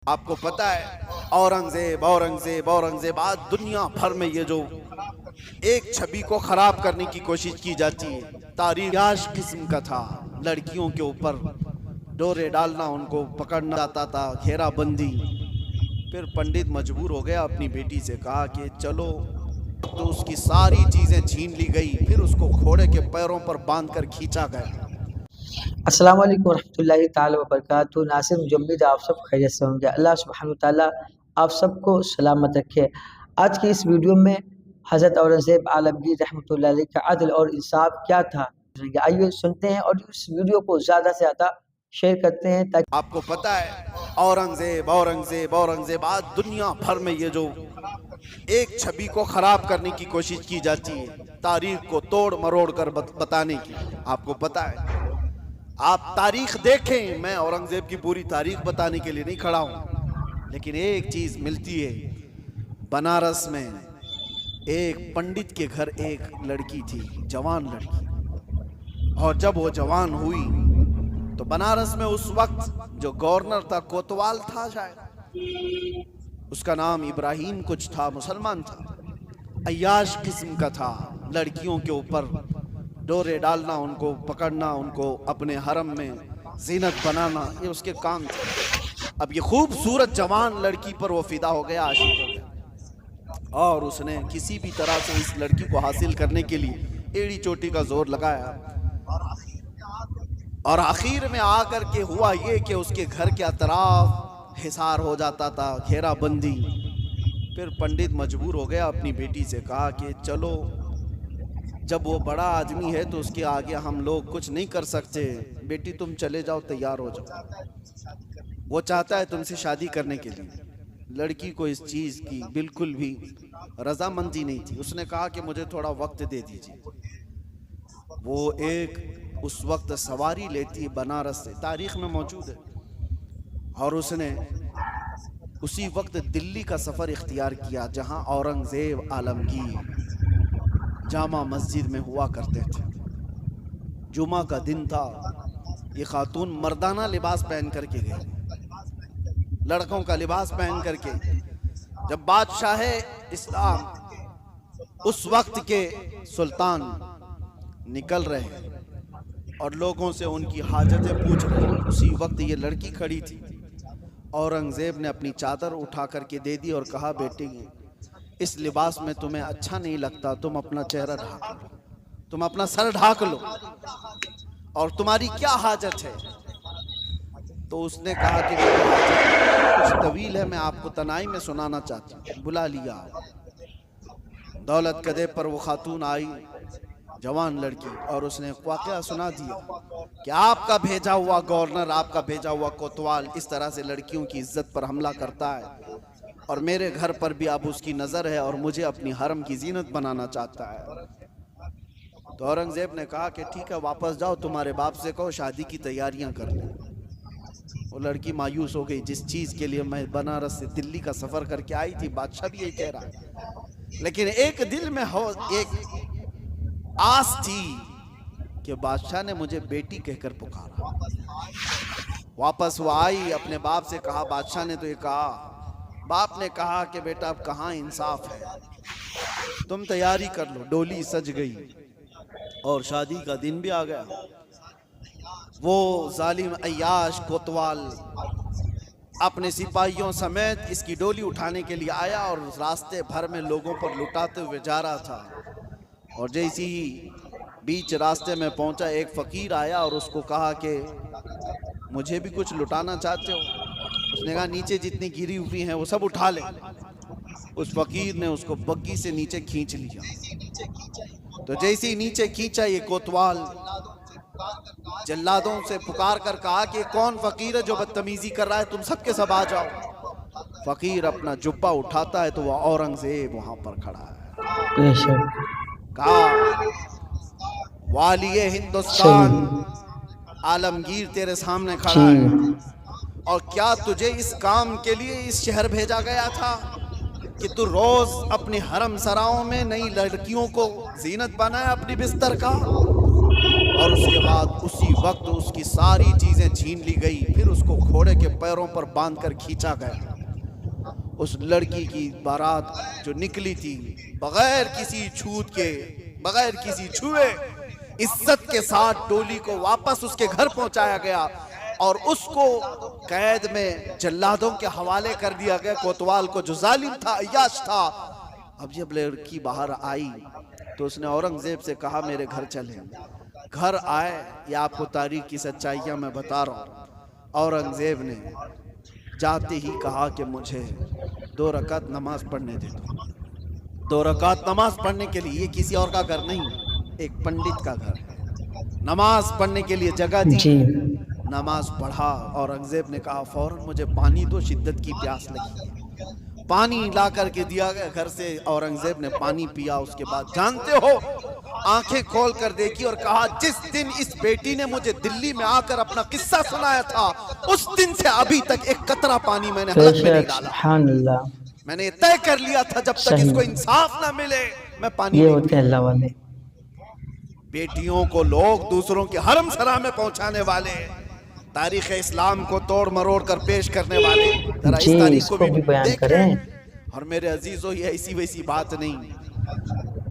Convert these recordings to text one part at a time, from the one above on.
आपको पता है औरंगजेब औरंगजेब औरंगजेब, आज दुनिया भर में ये जो एक छवि को खराब करने की कोशिश की जाती है, तारीख किस्म का था। लड़कियों के ऊपर डोरे डालना, उनको पकड़ना जाता था, घेराबंदी। फिर पंडित मजबूर हो गया, अपनी बेटी से कहा कि चलो, तो उसकी सारी चीजें छीन ली गई। फिर उसको घोड़े के पैरों पर बांधकर खींचा गया। अस्सलाम वालेकुम रहमतुल्लाहि ताला व बरकातुहू। नासिर मुझे उम्मीद है आप सब खैरियत से होंगे। अल्लाह सुब्हानहू व तआला आप सबको सलामत रखे। आज की इस वीडियो में हज़रत औरंगज़ेब आलमगीर रहमतुल्लाह अलैह का अदल और इंसाफ क्या था, आइए सुनते हैं और इस वीडियो को ज़्यादा से ज़्यादा शेयर करते हैं ताकि आपको पता है औरंगजेब औरंगजेब औरंगजेब, आज दुनिया भर में ये जो एक छवि को खराब करने की कोशिश की जाती है, तारीख को तोड़ मरोड़ कर बताने की। आपको पता है, आप तारीख देखें, मैं औरंगजेब की पूरी तारीख बताने के लिए नहीं खड़ा हूं, लेकिन एक चीज मिलती है। बनारस में एक पंडित के घर एक लड़की थी, जवान लड़की, और जब वो जवान हुई तो बनारस में उस वक्त जो गवर्नर था, कोतवाल था शायद, उसका नाम इब्राहिम कुछ था, मुसलमान था, अय्याश किस्म का था। लड़कियों के ऊपर डोरे डालना, उनको पकड़ना, उनको अपने हरम में जीनत बनाना, ये उसके काम थे। अब ये खूबसूरत जवान लड़की पर वो फिदा हो गया, आशिक हो गया, और उसने किसी भी तरह से इस लड़की को हासिल करने के लिए एड़ी चोटी का जोर लगाया। और आखिर में आकर के हुआ ये कि उसके घर के अतराफ हिसार हो जाता था, घेराबंदी। फिर पंडित मजबूर हो गया, अपनी बेटी से कहा कि चलो, जब वो बड़ा आदमी है तो उसके आगे हम लोग कुछ नहीं कर सकते, बेटी तुम चले जाओ, तैयार हो जाओ। वो चाहता है तुमसे शादी करने के लिए। लड़की को इस चीज़ की बिल्कुल भी रजामंदी नहीं थी। उसने कहा कि मुझे थोड़ा वक्त दे दीजिए। वो एक उस वक्त सवारी लेती है बनारस से, तारीख में मौजूद है, और उसने उसी वक्त दिल्ली का सफ़र इख्तियार किया, जहां औरंगज़ेब आलमगीर जामा मस्जिद में हुआ करते थे। जुमा का दिन था। ये खातून मर्दाना लिबास पहन करके गई, लड़कों का लिबास पहन करके। जब बादशाह इस्लाम उस वक्त के सुल्तान निकल रहे और लोगों से उनकी हाजतें पूछ रहे, उसी वक्त ये लड़की खड़ी थी। औरंगज़ेब ने अपनी चादर उठा करके दे दी और कहा, बेटी इस लिबास में तुम्हें अच्छा नहीं लगता, तुम अपना चेहरा ढाक लो, तुम अपना सर ढाक लो, और तुम्हारी क्या हाजत है। तो उसने कहा कि मेरी हाजत कुछ तवील है, मैं आपको तनाई में सुनाना चाहती हूँ। बुला लिया। दौलत कदे पर वो खातून आई, जवान लड़की, और उसने वाक़या सुना दिया कि आपका भेजा हुआ गवर्नर, आपका भेजा हुआ कोतवाल इस तरह से लड़कियों की इज्जत पर हमला करता है, और मेरे घर पर भी अब उसकी नज़र है, और मुझे अपनी हरम की जीनत बनाना चाहता है। तो औरंगज़ेब ने कहा कि ठीक है, वापस जाओ, तुम्हारे बाप से कहो शादी की तैयारियां कर ले। वो लड़की मायूस हो गई, जिस चीज़ के लिए मैं बनारस से दिल्ली का सफ़र करके आई थी, बादशाह भी यही कह रहा है, लेकिन एक दिल में हो एक आस थी कि बादशाह ने मुझे बेटी कहकर पुकारा। वापस वो आई, अपने बाप से कहा, बादशाह ने तो ये कहा। बाप ने कहा कि बेटा अब कहाँ इंसाफ है, तुम तैयारी कर लो। डोली सज गई और शादी का दिन भी आ गया। वो जालिम अय्याश कोतवाल अपने सिपाहियों समेत इसकी डोली उठाने के लिए आया और रास्ते भर में लोगों पर लुटाते हुए जा रहा था। और जैसे ही बीच रास्ते में पहुंचा, एक फ़कीर आया और उसको कहा कि मुझे भी कुछ लुटाना चाहते हो। उसने कहा, नीचे जितनी गिरी हुई हैं वो सब उठा ले। उस फ़कीर ने उसको बग्गी से नीचे खींच लिया। तो जैसे ही नीचे खींचा, ये कोतवाल जल्लादों से पुकार कर कहा कि कौन फ़कीर है जो बदतमीजी कर रहा है, तुम सब के सब आ जाओ। फ़कीर अपना जुब्बा उठाता है तो वह औरंगज़ेब वहां पर खड़ा है। कहा, वालिए हिंदुस्तान आलमगीर तेरे सामने खड़ा है, और क्या तुझे इस काम के लिए इस शहर भेजा गया था कि तू रोज अपने हरम सराओं में नई लड़कियों को जीनत बनाए अपनी बिस्तर का? और उसके बाद उसी वक्त उसकी सारी चीजें छीन ली गई। फिर उसको घोड़े के पैरों पर बांधकर खींचा गया। उस लड़की की बारात जो निकली थी बगैर किसी छूत के, बगैर किसी छुए, इज्जत के साथ डोली को वापस उसके घर पहुंचाया गया और उसको कैद में जल्लादों के हवाले कर दिया गया, कोतवाल को, जो जालिम था, अय्याश था। अब जब लड़की बाहर आई तो उसने औरंगजेब से कहा मेरे घर चले। घर आए, या आपको तारीख की सच्चाइयां मैं बता रहा हूं। औरंगजेब ने जाते ही कहा कि मुझे 2 रकात नमाज पढ़ने दे दो। 2 रकात नमाज पढ़ने के लिए, ये किसी और का घर नहीं, एक पंडित का घर है। नमाज पढ़ने के लिए जगह दी, जी नमाज पढ़ा। औरंगजेब ने कहा फौरन मुझे पानी दो, शिद्दत की प्यास लगी है। पानी ला करके दिया गया घर से। औरंगजेब ने पानी पिया। उसके बाद जानते हो, आंखें खोल कर देखी और कहा जिस दिन इस बेटी ने मुझे दिल्ली में आकर अपना किस्सा सुनाया था, उस दिन से अभी तक एक कतरा पानी मैंने हलक में नहीं बेशक, डाला। सुभान अल्लाह। मैंने तय कर लिया था जब तक सही, इसको इंसाफ ना मिले मैं पानी ये नहीं होते हैं अल्लाह वाले। बेटियों को लोग दूसरों के हरम सरा में पहुंचाने वाले, तारीख इस्लाम को तोड़ मरोड़ कर पेश करने वाले, जरा जी इस तारीख को इसको भी भी बयान करें। देखें। और मेरे अजीजों, ये ऐसी वैसी बात नहीं।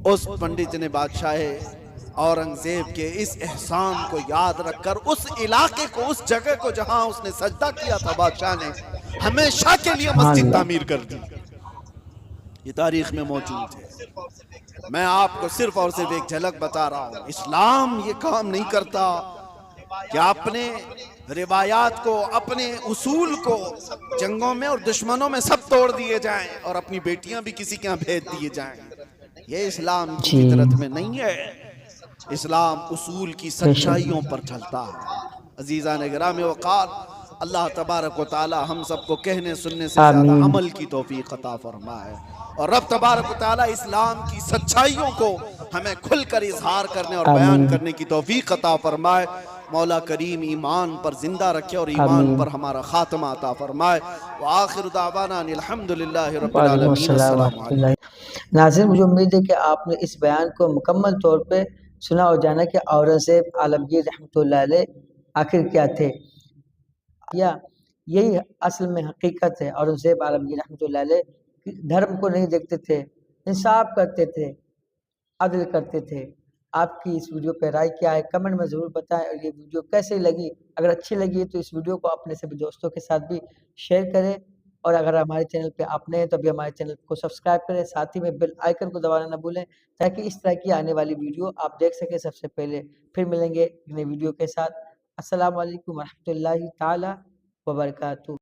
उस पंडित ने बादशाह औरंगजेब के इस एहसान को याद रखकर उस इलाके को, उस जगह को जहां उसने सजदा किया था, बादशाह ने हमेशा के लिए सुभान मस्जिद अल्लाह। तामीर कर दी। ये तारीख में मौजूद है। मैं आपको सिर्फ और सिर्फ एक झलक बता रहा हूं। इस्लाम ये काम नहीं करता कि अपने रिवायात को, अपने उसूल को जंगों में और दुश्मनों में सब तोड़ दिए जाएं और अपनी बेटियां भी किसी के यहाँ भेज दिए जाएं। ये इस्लाम की जी फितरत में नहीं है। इस्लाम उसूल की सच्चाइयों पर चलता है। अजीज़ा ने गिरामी वक़ार, अल्लाह तबारक व तआला हम सबको कहने सुनने से ज़्यादा आमीन। अमल की तौफीक अता फरमाए और रब तबारक व तआला इस्लाम की सच्चाइयों को हमें खुलकर इजहार करने और बयान आमीन। करने की तौफीक अता फरमाए। मौला करीम ईमान पर जिंदा रखे और ईमान आमीन। पर हमारा खात्मा अता फरमाए। व आखिर दावाना अनिल हम्दुलिल्लाहि रब्बिल वालेकुम आलमीन। अस्सलाम अस्सलाम वालेकुम। वरहमतुल्लाहि। नाज़रीन, मुझे उम्मीद है कि आपने इस बयान को मुकम्मल तौर पे सुना और जाना कि औरंगज़ेब आलमगीर रहमतुल्लाह अलैह आखिर क्या थे, या यही असल में हकीकत है। औरंगज़ेब आलमगीर रहमतुल्लाह अलैह धर्म को नहीं देखते थे, इंसाफ करते थे, अदल करते थे। आपकी इस वीडियो पे राय क्या है कमेंट में ज़रूर बताएं और ये वीडियो कैसी लगी। अगर अच्छी लगी तो इस वीडियो को अपने सभी दोस्तों के साथ भी शेयर करें और अगर हमारे चैनल पे आप नए हैं तो अभी हमारे चैनल को सब्सक्राइब करें, साथ ही में बेल आइकन को दबाना ना भूलें ताकि इस तरह की आने वाली वीडियो आप देख सकें सबसे पहले। फिर मिलेंगे एक नई वीडियो के साथ। अस्सलाम वालेकुम रहमतुल्लाहि ताला व बरकातहू।